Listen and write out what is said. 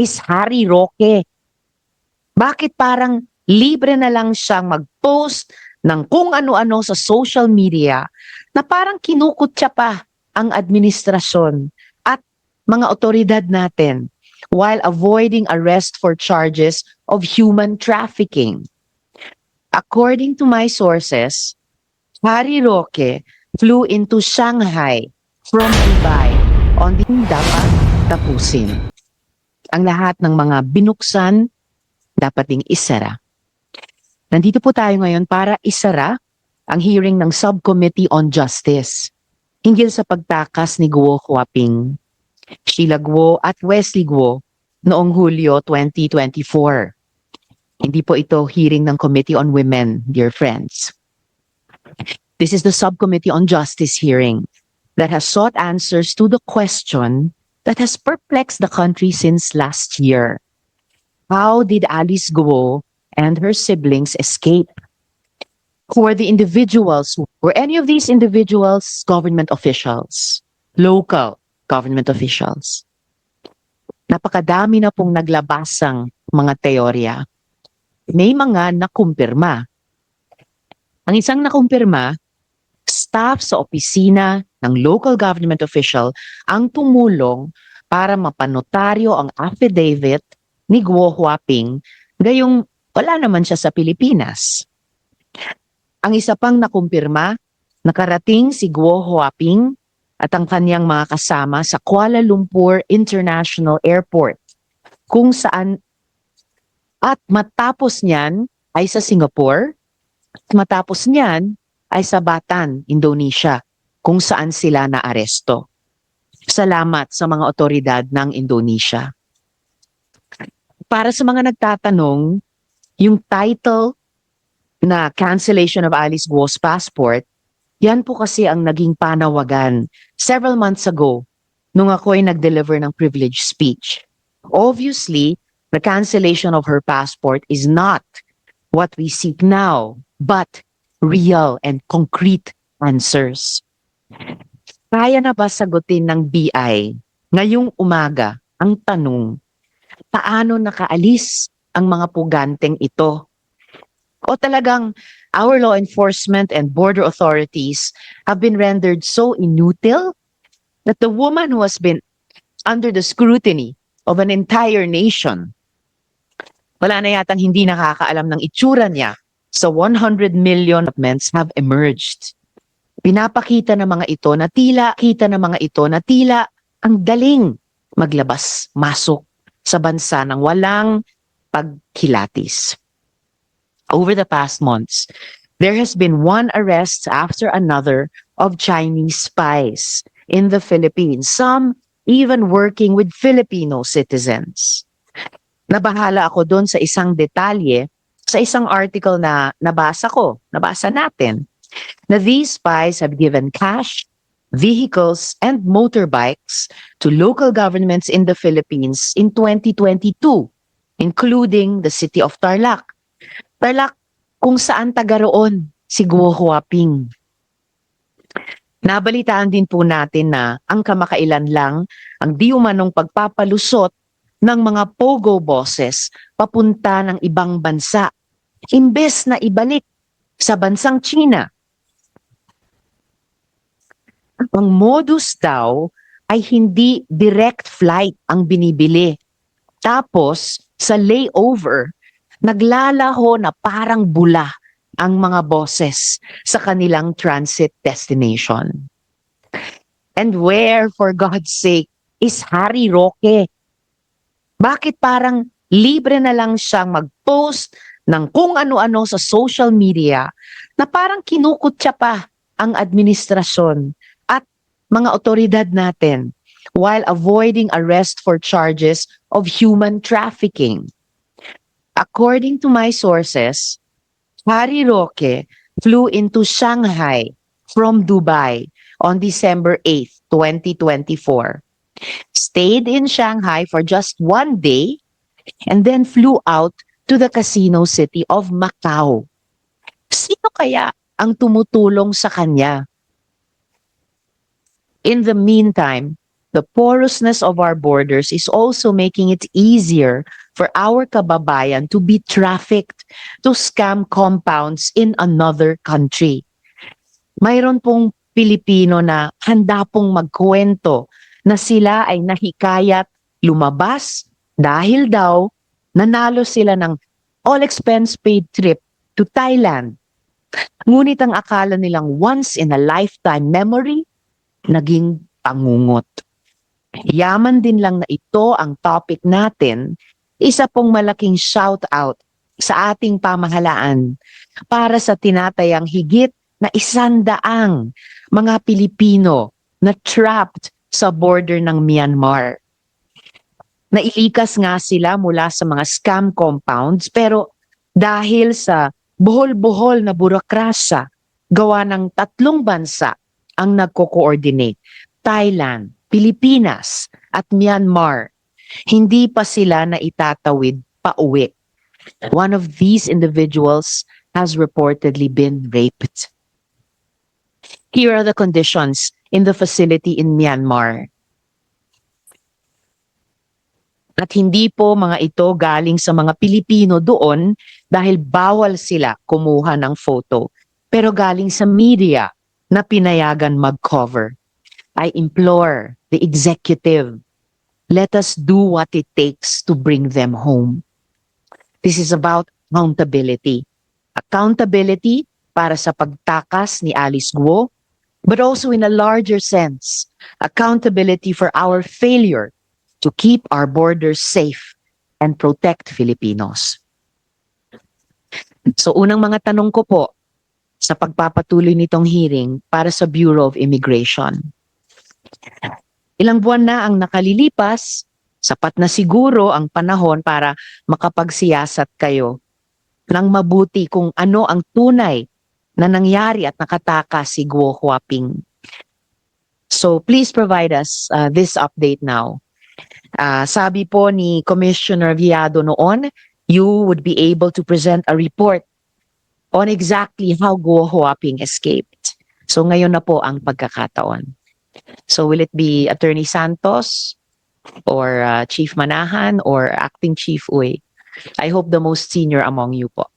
is Harry Roque. Bakit parang libre na lang siyang mag-post ng kung ano-ano sa social media na parang kinukutya pa ang administrasyon at mga otoridad natin while avoiding arrest for charges of human trafficking. According to my sources, Harry Roque flew into Shanghai from Dubai on the dapat tapusin. Ang lahat ng mga binuksan dapat ding isara. Nandito po tayo ngayon para isara ang hearing ng Subcommittee on Justice hinggil sa pagtakas ni Guo Huaping, Sheila Guo at Wesley Guo noong Hulyo 2024. Hindi po ito hearing ng Committee on Women, dear friends. This is the Subcommittee on Justice hearing that has sought answers to the question that has perplexed the country since last year. How did Alice Guo and her siblings escape? Who are the individuals? Were any of these individuals government officials? Local government officials? Napakadami na pong naglabasang mga teorya. May mga nakumpirma. Ang isang nakumpirma, staff sa opisina ng local government official ang tumulong para mapanotaryo ang affidavit ni Guo Huaping gayong wala naman siya sa Pilipinas. Ang isa pang nakumpirma, nakarating si Guo Huaping at ang kanyang mga kasama sa Kuala Lumpur International Airport kung saan at matapos niyan ay sa Singapore, at matapos niyan ay sa Bataan, Indonesia, kung saan sila naaresto. Salamat sa mga otoridad ng Indonesia. Para sa mga nagtatanong, yung title na cancellation of Alice Guo's passport, yan po kasi ang naging panawagan several months ago nung ako'y nag-deliver ng privileged speech. Obviously, the cancellation of her passport is not what we seek now, but real and concrete answers. Kaya na ba sagutin ng BI ngayong umaga ang tanong, paano nakaalis ang mga puganteng ito? O talagang our law enforcement and border authorities have been rendered so inutile that the woman who has been under the scrutiny of an entire nation, wala na yatang hindi nakakaalam ng itsura niya sa 100 million documents have emerged. Pinapakita ng mga ito na tila ang galing maglabas-masok sa bansa ng walang pagkilatis. Over the past months, there has been one arrest after another of Chinese spies in the Philippines, some even working with Filipino citizens. Nabahala ako doon sa isang detalye sa isang article na nabasa natin, na these spies have given cash, vehicles, and motorbikes to local governments in the Philippines in 2022, including the city of Tarlac. Tarlac, kung saan taga roon si Guo Huaping. Nabalitaan din po natin na ang kamakailan lang ang di umanong pagpapalusot ng mga pogo bosses papunta ng ibang bansa, imbes na ibalik sa bansang China. Ang modus daw ay hindi direct flight ang binibili. Tapos, sa layover, naglalaho na parang bula ang mga bosses sa kanilang transit destination. And where, for God's sake, is Harry Roque? Bakit parang libre na lang siyang mag-post ng kung ano-ano sa social media na parang kinukutya pa ang administrasyon at mga otoridad natin while avoiding arrest for charges of human trafficking? According to my sources, Harry Roque flew into Shanghai from Dubai on December 8th, 2024. Stayed in Shanghai for just one day and then flew out to the casino city of Macau. Sino kaya ang tumutulong sa kanya? In the meantime, The porousness of our borders is also making it easier for our kababayan to be trafficked to scam compounds in another country. Mayroon pong Pilipino na handa pong magkwento na sila ay nahikayat lumabas dahil daw nanalo sila ng all-expense paid trip to Thailand. Ngunit ang akala nilang once in a lifetime memory, naging pangungot. Yaman din lang na ito ang topic natin, isa pong malaking shout out sa ating pamahalaan para sa tinatayang higit na 100 mga Pilipino na trapped sa border ng Myanmar. Nailikas nga sila mula sa mga scam compounds pero dahil sa buhol-buhol na burokrasya, gawa ng 3 bansa ang nagko-coordinate, Thailand, Pilipinas at Myanmar, hindi pa sila na itatawid pauwi. One of these individuals has reportedly been raped. Here are the conditions in the facility in Myanmar. At hindi po mga ito galing sa mga Pilipino doon dahil bawal sila kumuha ng photo, pero galing sa media na pinayagan mag-cover. I implore the executive, let us do what it takes to bring them home. This is about accountability. Accountability para sa pagtakas ni Alice Guo, but also in a larger sense, accountability for our failure to keep our borders safe and protect Filipinos. So unang mga tanong ko po sa pagpapatuloy nitong hearing para sa Bureau of Immigration. Ilang buwan na ang nakalilipas, sapat na siguro ang panahon para makapagsiyasat kayo ng mabuti kung ano ang tunay na nangyari at nakatakas si Guo Huaping. So please provide us this update now. Sabi po ni Commissioner Viado noon, you would be able to present a report on exactly how Guo Huaping escaped. So ngayon na po ang pagkakataon. So will it be Attorney Santos or Chief Manahan or Acting Chief Uy? I hope the most senior among you po.